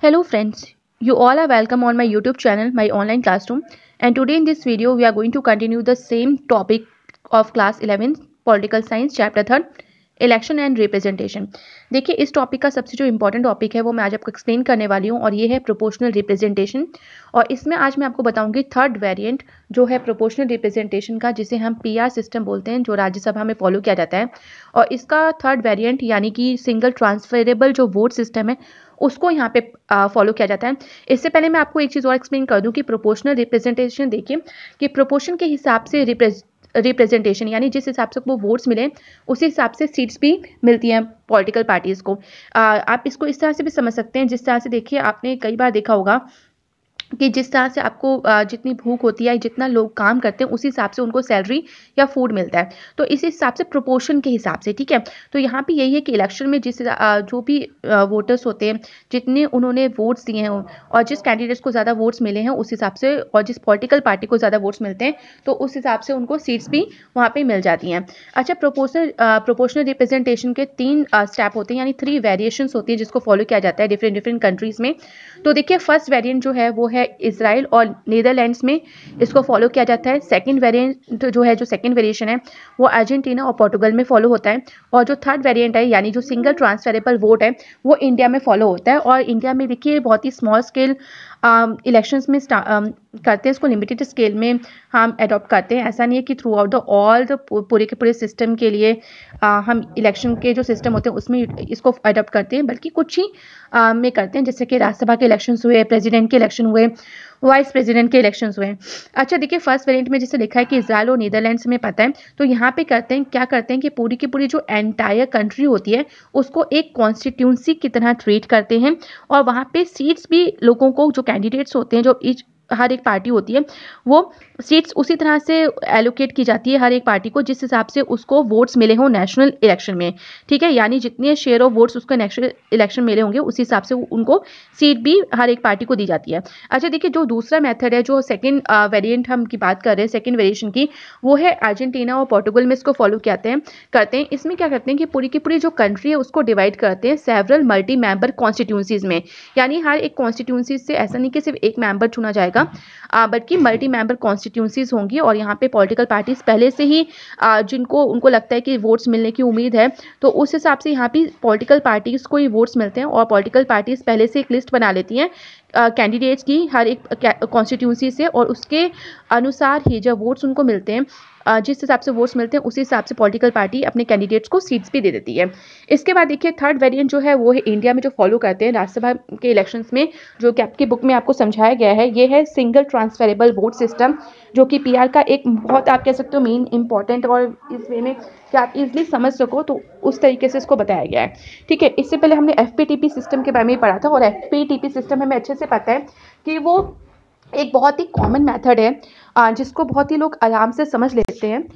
Hello friends, you all are welcome on my YouTube channel, my online classroom, and today in this video we are going to continue the same topic of class 11 political science chapter 3 election and representation. देखिए इस topic का सबसे जो important topic है वो मैं आज आपको एक्सप्लेन करने वाली हूँ और ये है प्रोपोर्शनल रिप्रेजेंटेशन। और इसमें आज मैं आपको बताऊंगी थर्ड वेरिएंट जो है प्रोपोर्शनल रिप्रेजेंटेशन का, जिसे हम पीआर सिस्टम बोलते हैं, जो राज्यसभा में फॉलो किया जाता है। और इसका थर्ड वेरिएंट यानी कि सिंगल ट्रांसफरेबल जो वोट सिस्टम है उसको यहाँ पे फॉलो किया जाता है। इससे पहले मैं आपको एक चीज़ और एक्सप्लेन कर दूं कि प्रोपोर्शनल रिप्रेजेंटेशन, देखिए कि प्रोपोर्शन के हिसाब से रिप्रेजेंटेशन यानी जिस हिसाब से वो वोट्स मिले उसी हिसाब से सीट्स भी मिलती हैं पॉलिटिकल पार्टीज को। आप इसको इस तरह से भी समझ सकते हैं, जिस तरह से देखिए आपने कई बार देखा होगा कि जिस तरह से आपको जितनी भूख होती है, जितना लोग काम करते हैं, उसी हिसाब से उनको सैलरी या फूड मिलता है। तो इस हिसाब से प्रोपोर्शन के हिसाब से, ठीक है। तो यहाँ पे यही है कि इलेक्शन में जिस जो भी वोटर्स होते हैं, जितने उन्होंने वोट्स दिए हैं और जिस कैंडिडेट्स को ज़्यादा वोट्स मिले हैं उस हिसाब से, और जिस पॉलिटिकल पार्टी को ज़्यादा वोट्स मिलते हैं तो उस हिसाब से उनको सीट्स भी वहाँ पर मिल जाती हैं। अच्छा, प्रोपोर्शनल रिप्रेजेंटेशन के 3 स्टेप होते हैं, यानी 3 वेरिएशंस होती हैं जिसको फॉलो किया जाता है डिफरेंट कंट्रीज़ में। तो देखिए फर्स्ट वेरिएंट जो है वो है इजराइल और नीदरलैंड्स में इसको फॉलो किया जाता है। सेकंड वेरिएंट जो है, जो सेकंड वेरिएशन है, वो अर्जेंटीना और पोर्टुगल में फॉलो होता है। और जो थर्ड वेरिएंट है यानी जो सिंगल ट्रांसफरेबल वोट है वो इंडिया में फॉलो होता है। और इंडिया में देखिए बहुत ही स्मॉल स्केल इलेक्शंस में करते हैं, इसको लिमिटेड स्केल में हम अडॉप्ट करते हैं। ऐसा नहीं है कि through out the all the पूरे के पूरे सिस्टम के लिए हम इलेक्शन के जो सिस्टम होते हैं उसमें इसको अडॉप्ट करते हैं, बल्कि कुछ ही में करते हैं, जैसे कि राज्यसभा के इलेक्शंस हुए, प्रेसिडेंट के इलेक्शन हुए, वाइस प्रेसिडेंट के इलेक्शंस हुए। अच्छा देखिए फर्स्ट वेरिएंट में जैसे लिखा है कि इजराइल और नीदरलैंड्स में पता है, तो यहाँ पे करते हैं क्या करते हैं कि पूरी की पूरी जो एंटायर कंट्री होती है उसको एक कॉन्स्टिट्यूंसी की तरह ट्रीट करते हैं। और वहाँ पे सीट्स भी लोगों को, जो कैंडिडेट्स होते हैं, जो हर एक पार्टी होती है, वो सीट्स उसी तरह से एलोकेट की जाती है हर एक पार्टी को जिस हिसाब से उसको वोट्स मिले हों नेशनल इलेक्शन में, ठीक है। यानी जितने शेयर ऑफ वोट्स उसको नेशनल इलेक्शन मिले होंगे उसी हिसाब से उनको सीट भी हर एक पार्टी को दी जाती है। अच्छा देखिए जो दूसरा मेथड है, जो सेकंड वेरिएंट हम की बात कर रहे हैं, सेकंड वेरिएशन की, वो है अर्जेंटीना और पोर्टुगल में इसको फॉलो करते हैं। इसमें क्या करते हैं कि पूरी की पूरी जो कंट्री है उसको डिवाइड करते हैं सेवरल मल्टी मेंबर कॉन्स्टिट्यूंसीज में। यानी हर एक कॉन्स्टिट्यूंसी से ऐसा नहीं कि सिर्फ एक मेंबर चुना जाएगा, बल्कि मल्टी मेंबर कॉन्स्टिट्यूंसीज होंगी। और यहाँ पे पॉलिटिकल पार्टीज पहले से ही जिनको उनको लगता है कि वोट्स मिलने की उम्मीद है, तो उस हिसाब से यहाँ पे पॉलिटिकल पार्टीज को ही वोट्स मिलते हैं। और पॉलिटिकल पार्टीज पहले से एक लिस्ट बना लेती हैं कैंडिडेट्स की हर एक कॉन्स्टिट्यूंसी से, और उसके अनुसार ही जब वोट्स उनको मिलते हैं, जिस हिसाब से वोट्स मिलते हैं उसी हिसाब से पॉलिटिकल पार्टी अपने कैंडिडेट्स को सीट्स भी दे देती है। इसके बाद देखिए थर्ड वेरिएंट जो है वो है इंडिया में जो फॉलो करते हैं राज्यसभा के इलेक्शंस में, जो कि आपकी बुक में आपको समझाया गया है। ये है सिंगल ट्रांसफरेबल वोट सिस्टम, जो कि पीआर का एक बहुत, आप कह सकते हो, मेन इंपॉर्टेंट, और इस वे में कि आप इजिली समझ सको तो उस तरीके से इसको बताया गया है, ठीक है। इससे पहले हमने एफपीटीपी सिस्टम के बारे में पढ़ा था, और एफपीटीपी सिस्टम हमें अच्छे से पता है कि वो एक बहुत ही कॉमन मेथड है जिसको बहुत ही लोग आराम से समझ लेते हैं।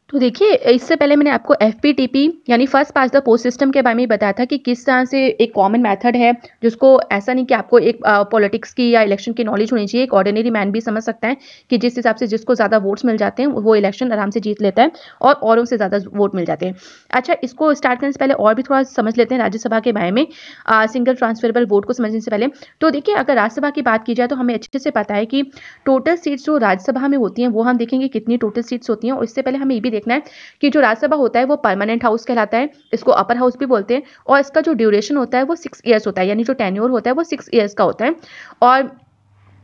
तो देखिए इससे पहले मैंने आपको एफपीटीपी यानी first pass the post system के बारे में बताया था कि किस तरह से एक कॉमन मेथड है, जिसको ऐसा नहीं कि आपको एक पॉलिटिक्स की या इलेक्शन की नॉलेज होनी चाहिए, एक ऑर्डिनरी मैन भी समझ सकता है कि जिस हिसाब से जिसको ज़्यादा वोट्स मिल जाते हैं वो इलेक्शन आराम से जीत लेता है और औरों से ज़्यादा वोट मिल जाते हैं। अच्छा, इसको स्टार्ट करने से पहले और भी थोड़ा समझ लेते हैं राज्यसभा के बारे में, सिंगल ट्रांसफरेबल वोट को समझने से पहले। तो देखिए अगर राज्यसभा की बात की जाए तो हमें अच्छे से पता है कि टोटल सीट्स जो राज्यसभा में होती हैं वो हम देखेंगे कितनी टोटल सीट्स होती हैं। और इससे पहले हमें ये भी देखना है कि जो राज्यसभा होता है वो परमानेंट हाउस कहलाता है, इसको अपर हाउस भी बोलते हैं। और इसका जो ड्यूरेशन होता है वो 6 ईयर्स होता है, यानी जो टेन्योर होता है वो 6 ईयर्स का होता है। और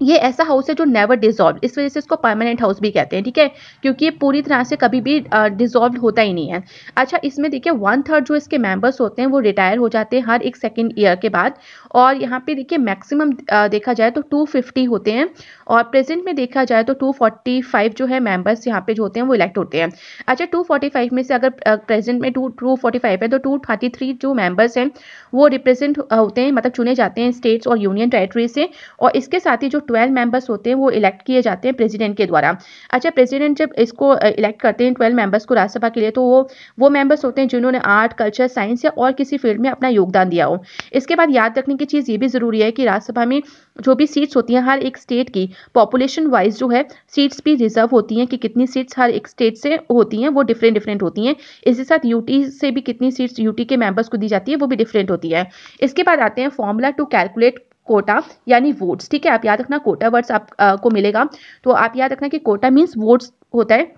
ये ऐसा हाउस है जो नेवर डिसॉल्व, इस वजह से इसको परमानेंट हाउस भी कहते हैं, ठीक है, क्योंकि ये पूरी तरह से कभी भी डिसॉल्व होता ही नहीं है। अच्छा, इसमें देखिए 1/3 जो इसके मेंबर्स होते हैं वो रिटायर हो जाते हैं हर एक सेकेंड ईयर के बाद। और यहाँ पे देखिए मैक्सिमम देखा जाए तो 250 होते हैं, और प्रेजेंट में देखा जाए तो 245 जो है मेंबर्स यहाँ पे जो होते हैं वो इलेक्ट होते हैं। अच्छा, 245 में से अगर प्रेजेंट में 245 है तो 233 जो मेंबर्स हैं वो रिप्रेजेंट होते हैं, मतलब चुने जाते हैं स्टेट्स और यूनियन टेरिटरी से। और इसके साथ ही जो 12 मेंबर्स होते हैं वो इलेक्ट किए जाते हैं प्रेसिडेंट के द्वारा। अच्छा, प्रेसिडेंट जब इसको इलेक्ट करते हैं 12 मेंबर्स को राज्यसभा के लिए, तो वो मेंबर्स होते हैं जिन्होंने आर्ट, कल्चर, साइंस या और किसी फील्ड में अपना योगदान दिया हो। इसके बाद याद रखने की चीज़ ये भी ज़रूरी है कि राज्यसभा में जो भी सीट्स होती हैं हर एक स्टेट की पॉपुलेशन वाइज जो है सीट्स भी रिजर्व होती हैं कि कितनी सीट्स हर एक स्टेट से होती हैं, वो डिफरेंट होती हैं। इसी साथ यूटी से भी कितनी सीट्स यूटी के मेंबर्स को दी जाती है वो भी डिफरेंट होती है। इसके बाद आते हैं फॉर्मूला टू कैलकुलेट कोटा यानी वोट्स। ठीक है, आप याद रखना कोटा वर्ड्स आपको मिलेगा, तो आप याद रखना कि कोटा मीन्स वोट्स होता है।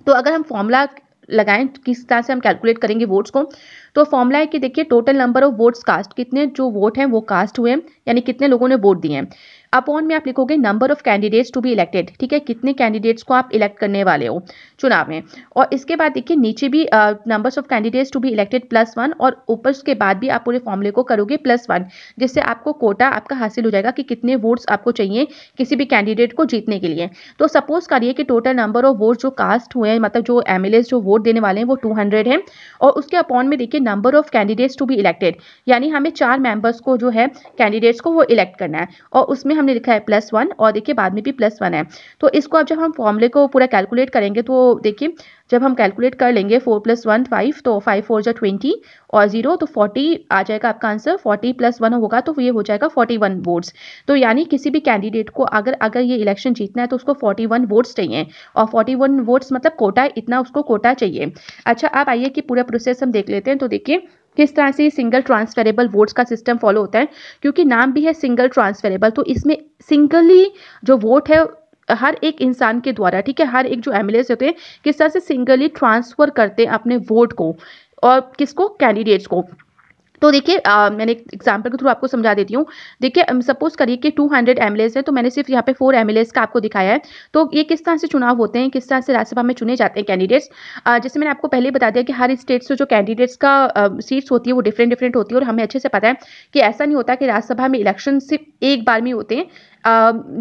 तो अगर हम फॉर्मूला लगाएं किस तरह से हम कैलकुलेट करेंगे वोट्स को, तो फॉर्मूला है कि देखिए total number of votes cast, कितने जो वोट हैं वो कास्ट हुए यानी कितने लोगों ने वोट दिए हैं, अपॉन में आप लिखोगे number of candidates to be elected. ठीक है, कितने कैंडिडेट्स को आप इलेक्ट करने वाले हो चुनाव में। और इसके बाद देखिए नीचे भी numbers of candidates to be elected +1 और ऊपर उसके बाद भी आप पूरे फॉर्मूले को करोगे +1, जिससे आपको कोटा आपका हासिल हो जाएगा कि कितने वोट्स आपको चाहिए किसी भी कैंडिडेट को जीतने के लिए। तो सपोज करिए कि टोटल नंबर ऑफ वोट्स जो कास्ट हुए हैं, मतलब जो एमएलएस जो वोट देने वाले हैं वो 200 हैं, और उसके अपॉन में देखिए number of candidates to be elected, यानी हमें 4 मेंबर्स को जो है कैंडिडेट्स को वो इलेक्ट करना है, और उसमें हमने लिखा है +1 और देखिए बाद में भी +1 है। तो इसको अब जब हम फॉर्मूले को पूरा कैलकुलेट करेंगे तो देखिए जब हम कैलकुलेट कर लेंगे 4 + 1 5, तो 5 4 जा 20 और 0 तो 40 आ जाएगा आपका आंसर। 40 + 1 होगा तो ये हो जाएगा 41 वोट्स। तो यानी किसी भी कैंडिडेट को अगर ये इलेक्शन जीतना है तो उसको 41 वोट्स चाहिए, और 41 वोट्स मतलब कोटा, इतना उसको कोटा चाहिए। अच्छा, आप आइए कि पूरा प्रोसेस हम देख लेते हैं। तो देखिए किस तरह से सिंगल ट्रांसफरेबल वोट्स का सिस्टम फॉलो होता है, क्योंकि नाम भी है सिंगल ट्रांसफरेबल, तो इसमें सिंगली जो वोट है हर एक इंसान के द्वारा, ठीक है, हर एक जो एमएलएस होते हैं किस तरह से सिंगली ट्रांसफर करते हैं अपने वोट को, और किसको, कैंडिडेट्स को। तो देखिए मैंने एक एग्जाम्पल के थ्रू आपको समझा देती हूँ। देखिए सपोज करिए कि 200 एमएलएस है, तो मैंने सिर्फ यहाँ पे 4 एमएलएस का आपको दिखाया है। तो ये किस तरह से चुनाव होते हैं, किस तरह से राज्यसभा में चुने जाते हैं कैंडिडेट्स। जैसे मैंने आपको पहले ही बता दिया कि हर स्टेट से जो कैंडिडेट्स का सीट्स होती है वो डिफरेंट होती है, और हमें अच्छे से पता है कि ऐसा नहीं होता कि राज्यसभा में इलेक्शन सिर्फ एक बार में होते हैं।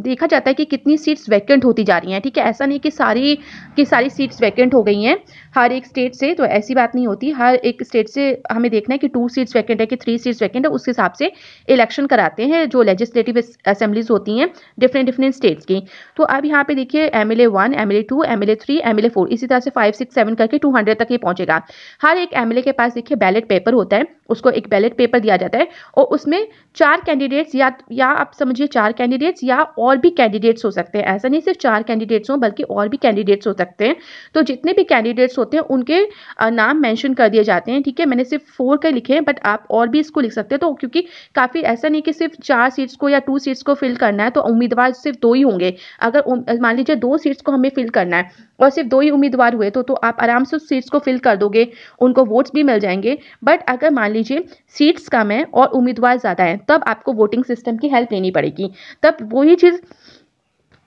देखा जाता है कि कितनी सीट्स वैकेंट होती जा रही हैं। ठीक है, ऐसा नहीं कि सारी सीट्स वैकेंट हो गई हैं हर एक स्टेट से, तो ऐसी बात नहीं होती। हर एक स्टेट से हमें देखना है कि 2 सीट्स वैकेंट है कि 3 सीट्स वैकेंट है, उस हिसाब से इलेक्शन कराते हैं जो लेजिस्लेटिव असेंबलीज होती हैं डिफरेंट स्टेट्स की। तो अब यहाँ पे देखिए MLA 1, MLA 2, MLA 3, MLA 4, इसी तरह से 5 6 7 करके 200 तक ये पहुंचेगा। हर एक एमएलए के पास देखिए बैलेट पेपर होता है, उसको एक बैलेट पेपर दिया जाता है, और उसमें 4 कैंडिडेट्स या आप समझिए 4 कैंडिडेट्स या और भी कैंडिडेट्स हो सकते हैं। ऐसा नहीं सिर्फ 4 कैंडिडेट्स हों बल्कि और भी कैंडिडेट्स हो सकते हैं। तो जितने भी कैंडिडेट्स होते हैं उनके नाम मेंशन कर दिए जाते हैं। ठीक है, मैंने सिर्फ 4 के लिखे हैं, बट आप और भी इसको लिख सकते हैं। तो क्योंकि काफ़ी ऐसा नहीं कि सिर्फ 4 सीट्स को या 2 सीट्स को फिल करना है, तो उम्मीदवार सिर्फ 2 ही होंगे। अगर मान लीजिए 2 सीट्स को हमें फिल करना है और सिर्फ 2 ही उम्मीदवार हुए, तो आप आराम से उस सीट्स को फिल कर दोगे, उनको वोट्स भी मिल जाएंगे। बट अगर मान लीजिए सीट्स कम है और उम्मीदवार ज़्यादा है, तब आपको वोटिंग सिस्टम की हेल्प लेनी पड़ेगी, तब वही चीज़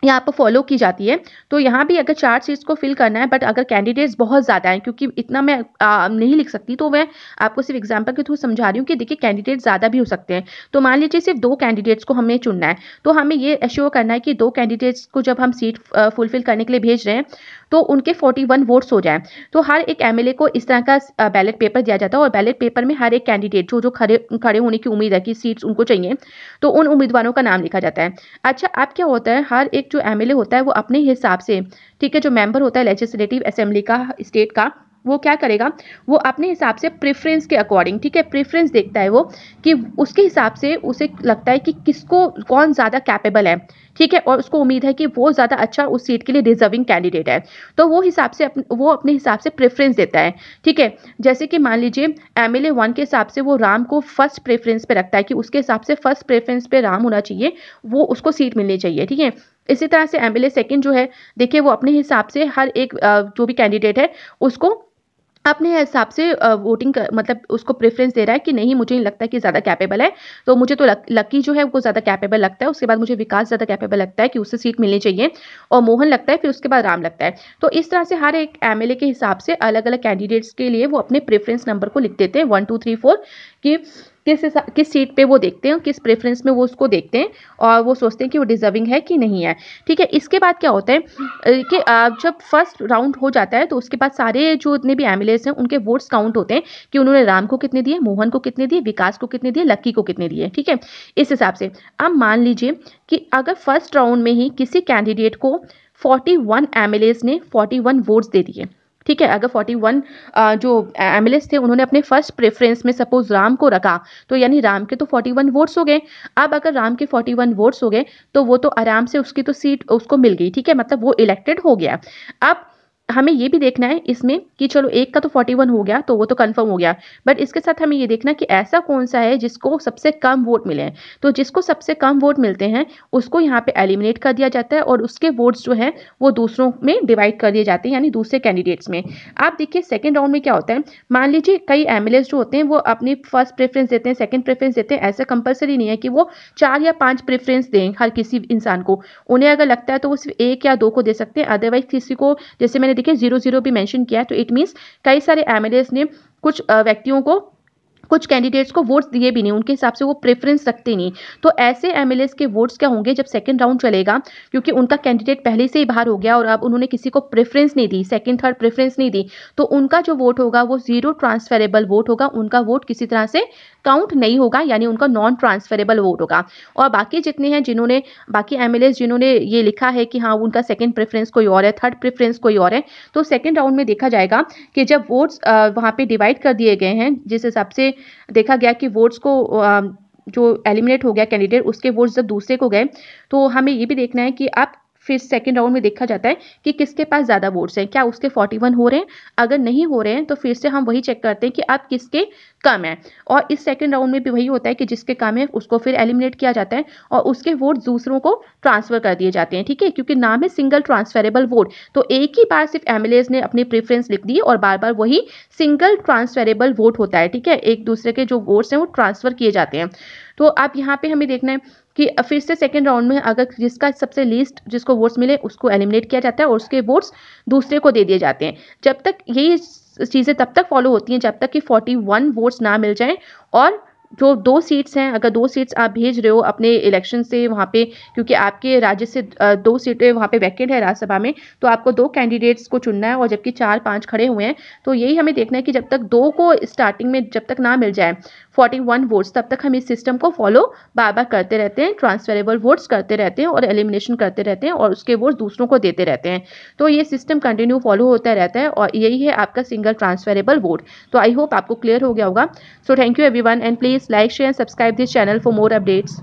यहाँ पर फॉलो की जाती है। तो यहाँ भी अगर 4 सीट्स को फिल करना है, बट अगर कैंडिडेट्स बहुत ज़्यादा हैं, क्योंकि इतना मैं नहीं लिख सकती, तो मैं आपको सिर्फ एग्जांपल के थ्रू समझा रही हूँ कि देखिए कैंडिडेट ज़्यादा भी हो सकते हैं। तो मान लीजिए सिर्फ 2 कैंडिडेट्स को हमें चुनना है, तो हमें ये एश्योर करना है कि 2 कैंडिडेट्स को जब हम सीट फुलफिल करने के लिए भेज रहे हैं तो उनके 41 वोट्स हो जाएं। तो हर एक एमएलए को इस तरह का बैलेट पेपर दिया जाता है, और बैलेट पेपर में हर एक कैंडिडेट जो खड़े होने की उम्मीद है कि सीट्स उनको चाहिए, तो उन उम्मीदवारों का नाम लिखा जाता है। अच्छा, अब क्या होता है, हर एक जो एमएलए होता है वो अपने हिसाब से, ठीक है, जो मेंबर होता है लेजिस्लेटिव असेंबली का स्टेट का, वो क्या करेगा, वो अपने हिसाब से प्रेफरेंस के अकॉर्डिंग, ठीक है, प्रेफरेंस देखता है वो कि उसके हिसाब से उसे लगता है कि किसको कौन ज़्यादा कैपेबल है, ठीक है, और उसको उम्मीद है कि वो ज़्यादा अच्छा उस सीट के लिए डिजर्विंग कैंडिडेट है, तो वो अपने हिसाब से प्रेफरेंस देता है। ठीक है, जैसे कि मान लीजिए MLA 1 के हिसाब से वो राम को फर्स्ट प्रेफरेंस पे रखता है कि उसके हिसाब से फर्स्ट प्रेफरेंस पे राम होना चाहिए, वो उसको सीट मिलनी चाहिए। ठीक है, इसी तरह से MLA 2 जो है, देखिए वो अपने हिसाब से हर एक जो भी कैंडिडेट है उसको अपने हिसाब से वोटिंग मतलब उसको प्रेफरेंस दे रहा है कि नहीं, मुझे नहीं लगता कि ज़्यादा कैपेबल है, तो मुझे तो लकी जो है वो ज़्यादा कैपेबल लगता है, उसके बाद मुझे विकास ज़्यादा कैपेबल लगता है कि उससे सीट मिलनी चाहिए, और मोहन लगता है, फिर उसके बाद राम लगता है। तो इस तरह से हर एक MLA के हिसाब से अलग अलग कैंडिडेट्स के लिए वो अपने प्रेफरेंस नंबर को लिख देते हैं 1 2 3 4 कि किस सीट पे वो देखते हैं, किस प्रेफरेंस में वो उसको देखते हैं और वो सोचते हैं कि वो डिजर्विंग है कि नहीं है। ठीक है, इसके बाद क्या होता है कि जब फर्स्ट राउंड हो जाता है तो उसके बाद सारे जो इतने भी एमएलएस हैं उनके वोट्स काउंट होते हैं कि उन्होंने राम को कितने दिए, मोहन को कितने दिए, विकास को कितने दिए, लक्की को कितने दिए। ठीक है, इस हिसाब से अब मान लीजिए कि अगर फर्स्ट राउंड में ही किसी कैंडिडेट को 41 एमएलएस ने 41 वोट्स दे दिए। ठीक है, अगर 41 जो एमएलएस थे उन्होंने अपने फर्स्ट प्रेफरेंस में सपोज राम को रखा, तो यानी राम के तो 41 वोट्स हो गए। अब अगर राम के 41 वोट्स हो गए तो वो तो आराम से उसकी तो सीट उसको मिल गई। ठीक है, मतलब वो इलेक्टेड हो गया। अब हमें ये भी देखना है इसमें कि चलो एक का तो 41 हो गया तो वो तो कंफर्म हो गया, बट इसके साथ हमें ये देखना कि ऐसा कौन सा है जिसको सबसे कम वोट मिले हैं। तो जिसको सबसे कम वोट मिलते हैं उसको यहाँ पे एलिमिनेट कर दिया जाता है और उसके वोट्स जो है वो दूसरों में डिवाइड कर दिए जाते हैं, यानी दूसरे कैंडिडेट्स में। आप देखिए सेकेंड राउंड में क्या होता है, मान लीजिए कई एमएलएस जो होते हैं वो अपनी फर्स्ट प्रेफरेंस देते हैं, सेकेंड प्रेफरेंस देते हैं। ऐसा कंपलसरी नहीं है कि वो 4 या 5 प्रेफरेंस दें हर किसी इंसान को। उन्हें अगर लगता है तो वो सिर्फ 1 या 2 को दे सकते हैं, अदरवाइज किसी को, जैसे मैंने देखिए 0-0 भी मेंशन किया, तो इट मींस कई सारे एमएलएस ने कुछ व्यक्तियों को, कुछ कैंडिडेट्स को वोट्स दिए भी नहीं, उनके हिसाब से वो प्रेफरेंस रखते नहीं। तो ऐसे एमएलएस के वोट्स क्या होंगे जब सेकंड राउंड चलेगा, क्योंकि उनका कैंडिडेट पहले से ही बाहर हो गया और अब उन्होंने किसी को प्रेफरेंस नहीं दी, सेकंड थर्ड प्रेफरेंस नहीं दी, तो उनका जो वोट होगा वो जीरो ट्रांसफरेबल वोट होगा, उनका वोट किसी तरह से काउंट नहीं होगा, यानी उनका नॉन ट्रांसफरेबल वोट होगा। और बाकी जितने हैं जिन्होंने, बाकी एमएलएस जिन्होंने ये लिखा है कि हाँ उनका सेकंड प्रेफरेंस कोई और है, थर्ड प्रेफरेंस कोई और है, तो सेकंड राउंड में देखा जाएगा कि जब वोट्स वहाँ पे डिवाइड कर दिए गए हैं, जिस हिसाब से देखा गया कि वोट्स को जो एलिमिनेट हो गया कैंडिडेट उसके वोट्स जब दूसरे को गए, तो हमें ये भी देखना है कि अब फिर सेकंड राउंड में देखा जाता है कि किसके पास ज़्यादा वोट्स हैं, क्या उसके 41 हो रहे हैं। अगर नहीं हो रहे हैं तो फिर से हम वही चेक करते हैं कि अब किसके कम है, और इस सेकंड राउंड में भी वही होता है कि जिसके कम है उसको फिर एलिमिनेट किया जाता है और उसके वोट दूसरों को ट्रांसफर कर दिए जाते हैं। ठीक है, क्योंकि नाम है सिंगल ट्रांसफरेबल वोट, तो एक ही बार सिर्फ एमएलएस ने अपनी प्रेफरेंस लिख दी और बार बार वही सिंगल ट्रांसफरेबल वोट होता है। ठीक है, एक दूसरे के जो वोट्स हैं वो ट्रांसफर किए जाते हैं। तो अब यहाँ पे हमें देखना है कि फिर से सेकंड राउंड में अगर जिसका सबसे लीस्ट जिसको वोट्स मिले उसको एलिमिनेट किया जाता है और उसके वोट्स दूसरे को दे दिए जाते हैं। जब तक यही चीज़ें तब तक फॉलो होती हैं जब तक कि 41 वोट्स ना मिल जाएं, और जो 2 सीट्स हैं, अगर 2 सीट्स आप भेज रहे हो अपने इलेक्शन से वहाँ पे, क्योंकि आपके राज्य से 2 सीटें वहाँ पे वैकेंट है राज्यसभा में, तो आपको 2 कैंडिडेट्स को चुनना है और जबकि 4-5 खड़े हुए हैं, तो यही हमें देखना है कि जब तक 2 को स्टार्टिंग में जब तक ना मिल जाए 41 वोट्स, तब तक हम इस सिस्टम को फॉलो बार बार करते रहते हैं, ट्रांसफरेबल वोट्स करते रहते हैं और एलिमिनेशन करते रहते हैं और उसके वोट्स दूसरों को देते रहते हैं। तो ये सिस्टम कंटिन्यू फॉलो होता रहता है और यही है आपका सिंगल ट्रांसफरेबल वोट। तो आई होप आपको क्लियर हो गया होगा। So thank you everyone and please like, share and subscribe this channel for more updates.